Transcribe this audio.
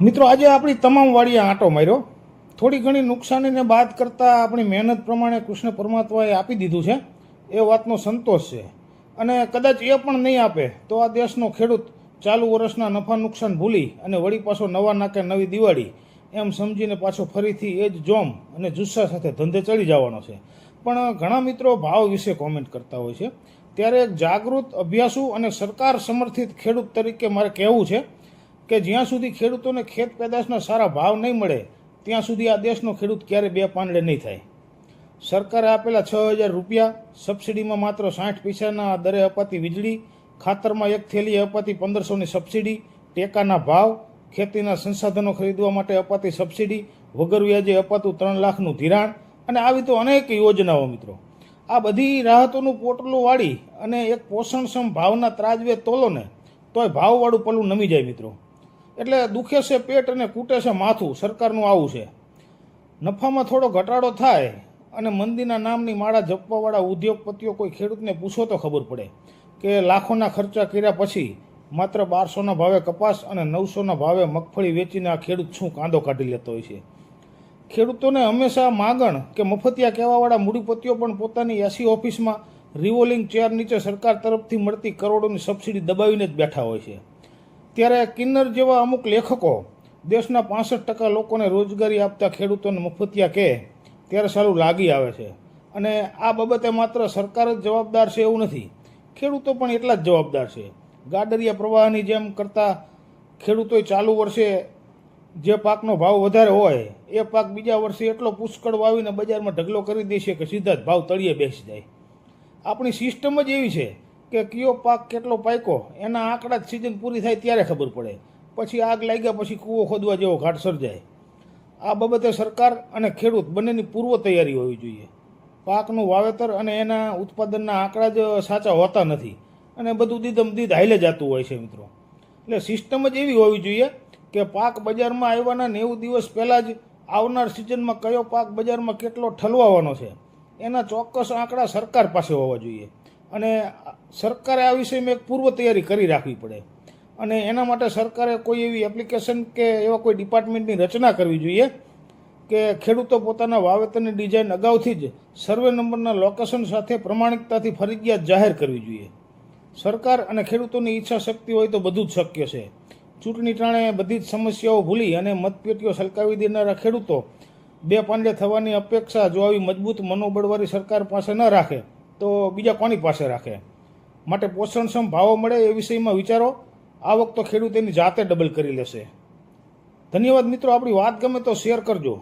મિત્રો આજે આપણી તમામ વાડીએ આંટો માર્યો. થોડી ઘણી નુકસાનીને બાદ કરતાં આપણી મહેનત પ્રમાણે કૃષ્ણ પરમાત્માએ આપી દીધું છે એ વાતનો સંતોષ છે. અને કદાચ એ પણ નહીં આપે તો આ દેશનો ખેડૂત ચાલુ વર્ષના નફા નુકસાન ભૂલી અને વળી પાછો નવા નાકે નવી દિવાળી એમ સમજીને પાછો ફરીથી એ જ જોમ અને જુસ્સા સાથે ધંધે ચડી જવાનો છે. પણ ઘણા મિત્રો ભાવ વિશે કોમેન્ટ કરતા હોય છે. ત્યારે એક જાગૃત, અભ્યાસુ અને સરકાર સમર્થિત ખેડૂત તરીકે મારે કહેવું છે કે જ્યાં સુધી ખેડૂતોને ખેત પેદાશના સારા ભાવ નહીં મળે ત્યાં સુધી આ દેશનો ખેડૂત ક્યારે બે પાંદડે નહીં થાય. સરકારે આપેલા 6,000 રૂપિયા, સબસિડીમાં માત્ર 60 પૈસાના દરે અપાતી વીજળી, ખાતરમાં એક થેલી અપાતી 1500ની સબસિડી, ટેકાના ભાવ, ખેતીના સંસાધનો ખરીદવા માટે અપાતી સબસિડી, વગર વ્યાજે અપાતું 3 લાખનું ધિરાણ અને આવી તો અનેક યોજનાઓ. મિત્રો, આ બધી રાહતોનું પોટલું વાળી અને એક પોષણક્ષમ ભાવના ત્રાજવે તોલો ને તોય ભાવવાળું પલ્લું નમી જાય. મિત્રો, એટલે દુખે છે પેટ અને કૂટે છે માથું. સરકારનું આવું છે. નફામાં થોડો ઘટાડો થાય અને મંદીના નામની માળા જપવાવાળા ઉદ્યોગપતિઓ કોઈ ખેડૂતને પૂછો તો ખબર પડે કે લાખોના ખર્ચા કર્યા પછી માત્ર 1200ના ભાવે કપાસ અને 900ના ભાવે મગફળી વેચીને આ ખેડૂત શું કાંદો કાઢી લેતો હોય છે. ખેડૂતોને હંમેશા માગણ કે મફતિયા કહેવાવાળા મૂડીપતિઓ પણ પોતાની એસી ઓફિસમાં રિવોલ્વિંગ ચેર નીચે સરકાર તરફથી મળતી કરોડોની સબસિડી દબાવીને જ બેઠા હોય છે. ત્યારે કિન્નર જેવા અમુક લેખકો દેશના 65% લોકોને રોજગારી આપતા ખેડૂતોને મફતિયા કહે ત્યારે સારું લાગી આવે છે. અને આ બાબતે માત્ર સરકાર જ જવાબદાર છે એવું નથી, ખેડૂતો પણ એટલા જ જવાબદાર છે. ગાડરિયા પ્રવાહની જેમ કરતા ખેડૂતોએ ચાલુ વર્ષે જે પાકનો ભાવ વધારે હોય એ પાક બીજા વર્ષે એટલો પુષ્કળ વાવીને બજારમાં ઢગલો કરી દેશે કે સીધા જ ભાવ તળિયે બેસી જાય. આપણી સિસ્ટમ જ એવી છે કે કયો પાક કેટલો પાક્યો એના આંકડા જ સિઝન પૂરી થાય ત્યારે ખબર પડે. પછી આગ લાગ્યા પછી કૂવો ખોદવા જેવો ઘાટ સર્જાય. આ બાબતે સરકાર અને ખેડૂત બંનેની પૂર્વ તૈયારી હોવી જોઈએ. પાકનું વાવેતર અને એના ઉત્પાદનના આંકડા જ સાચા હોતા નથી અને બધું દીધમ દીધ હાઈલે જતું હોય છે. મિત્રો, એટલે સિસ્ટમ જ એવી હોવી જોઈએ કે પાક બજારમાં આવવાના 90 દિવસ પહેલાં જ આવનાર સિઝનમાં કયો પાક બજારમાં કેટલો ઠલવાવાનો છે એના ચોક્કસ આંકડા સરકાર પાસે હોવા જોઈએ. અને સરકારે આ વિષયમાં એક પૂર્વ તૈયારી કરી રાખવી પડે. અને એના માટે સરકારે કોઈ એવી એપ્લિકેશન કે એવા કોઈ ડિપાર્ટમેન્ટની રચના કરવી જોઈએ કે ખેડૂતો પોતાના વાવેતરની ડિઝાઇન અગાઉથી જ સર્વે નંબરના લોકેશન સાથે પ્રમાણિકતાથી ફરજિયાત જાહેર કરવી જોઈએ. સરકાર અને ખેડૂતોની ઈચ્છા શક્તિ હોય તો બધું જ શક્ય છે. ચૂંટણી ટાણે બધી જ સમસ્યાઓ ભૂલી અને મતપેટીઓ સલકાવી દેનારા ખેડૂતો બે પાંડે થવાની અપેક્ષા જો આવી મજબૂત મનોબળવાળી સરકાર પાસે ન રાખે તો બીજા કોની પાસે રાખે. માટે પોષણક્ષમ ભાવો મળે એ વિષયમાં વિચારો. આવક તો ખેડૂત એની જાતે ડબલ કરી લેશે. ધન્યવાદ મિત્રો. આપણી વાત ગમે તો શેર કરજો.